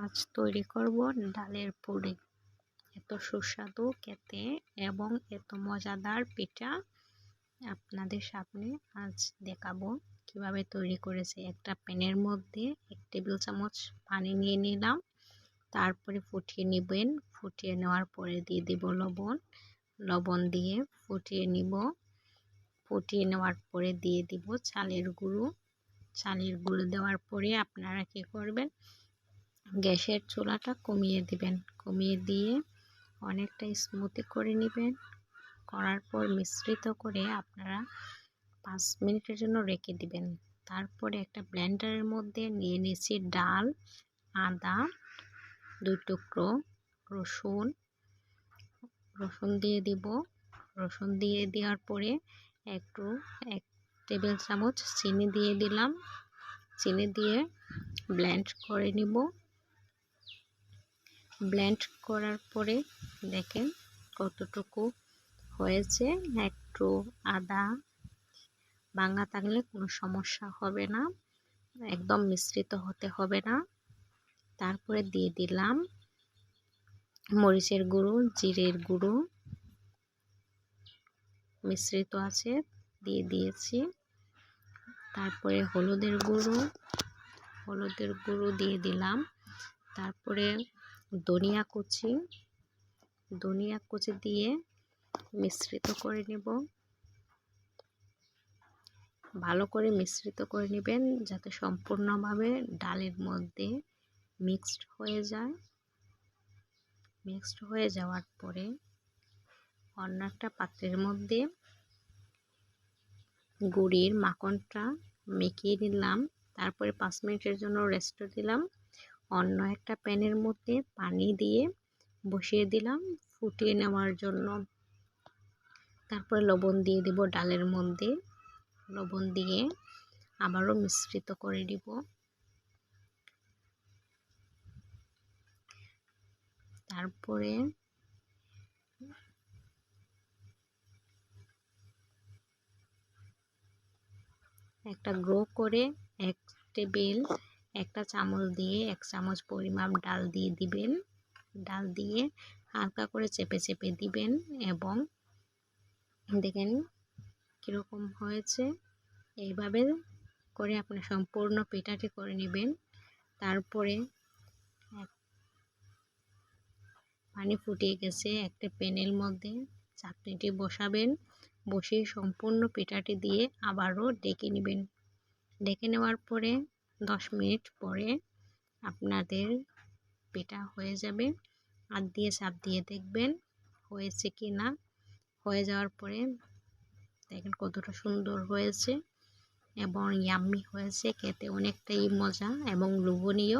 আজ তৈরি করব ডালের পুরি। এত সুস্বাদু খেতে এবং এত মজাদার পিঠা আপনাদের সামনে আজ দেখাবো কিভাবে তৈরি করেছি। একটা প্যানের মধ্যে 1 টেবিল চামচ পানি নিয়ে নিলাম, তারপরে ফুটিয়ে নেবেন। ফুটিয়ে নেওয়ার পরে দিয়ে দেব লবণ দিয়ে ফুটিয়ে নিব। ফুটিয়ে নেওয়ার পরে দিয়ে দিব চালের গুঁড়ো দেওয়ার পরে আপনারা কি করবেন, গ্যাসের চুলাটা কমিয়ে দিবেন। কমিয়ে দিয়ে অনেকটা স্মুথি করে নেবেন। করার পর মিশ্রিত করে আপনারা 5 মিনিটের জন্য রেখে দিবেন। তারপরে একটা ব্লেন্ডারের মধ্যে নিয়ে নিয়েছি ডাল, আদা, 2 টুকরো রসুন দিয়ে দিব। রসুন দিয়ে দেওয়ার পরে 1 টেবিল চামচ চিনি দিয়ে দিলাম। চিনি দিয়ে ব্লেন্ড করে নিব। ব্লেন্ড করার পরে দেখেন কতটুকু হয়েছে। একটু আদা ভাঙা থাকলে কোনো সমস্যা হবে না, একদম মিশ্রিত হতে হবে না। তারপরে দিয়ে দিলাম মরিচের গুঁড়ো, জিরের গুঁড়ো মিশ্রিত আছে দিয়ে দিয়েছি। তারপরে হলুদের গুঁড়ো দিয়ে দিলাম। তারপরে ধনিয়া কুচি দিয়ে মিশ্রিত করে নেব। ভালো করে মিশ্রিত করে নেবেন যাতে সম্পূর্ণভাবে ডালের মধ্যে মিক্সড হয়ে যায়। মিক্সড হয়ে যাওয়ার পরে অন্য একটা পাত্রের মধ্যে গুড়ির মাখনটা মেখে নিলাম। তারপরে 5 মিনিটের জন্য রেস্ট দিলাম। অন্য একটা প্যানের মধ্যে পানি দিয়ে বসিয়ে দিলাম ফুটিয়ে নেওয়ার জন্য। তারপরে লবণ দিয়ে দিব ডালের মধ্যে। লবণ দিয়ে আবারও মিশ্রিত করে দিব। তারপরে একটা গ্রো করে একটা চামচ দিয়ে 1 চামচ পরিমাপ ডাল দিয়ে দিবেন। ডাল দিয়ে হালকা করে চেপে দিবেন এবং দেখেন কীরকম হয়েছে। এইভাবে করে আপনি সম্পূর্ণ পিঠাটি করে নেবেন। তারপরে পানি ফুটিয়ে গেছে, একটা প্যানের মধ্যে চাটনিটি বসাবেন। বসিয়ে সম্পূর্ণ পিঠাটি দিয়ে আবারও ডেকে নেবেন। ডেকে নেওয়ার পরে 10 মিনিট পরে আপনাদের পিঠা হয়ে যাবে। হাত দিয়ে চাপ দিয়ে দেখবেন হয়েছে কি না। হয়ে যাওয়ার পরে দেখেন কতটা সুন্দর হয়েছে এবং ইয়াম্মি হয়েছে, খেতে অনেকটাই মজা এবং লোভনীয়।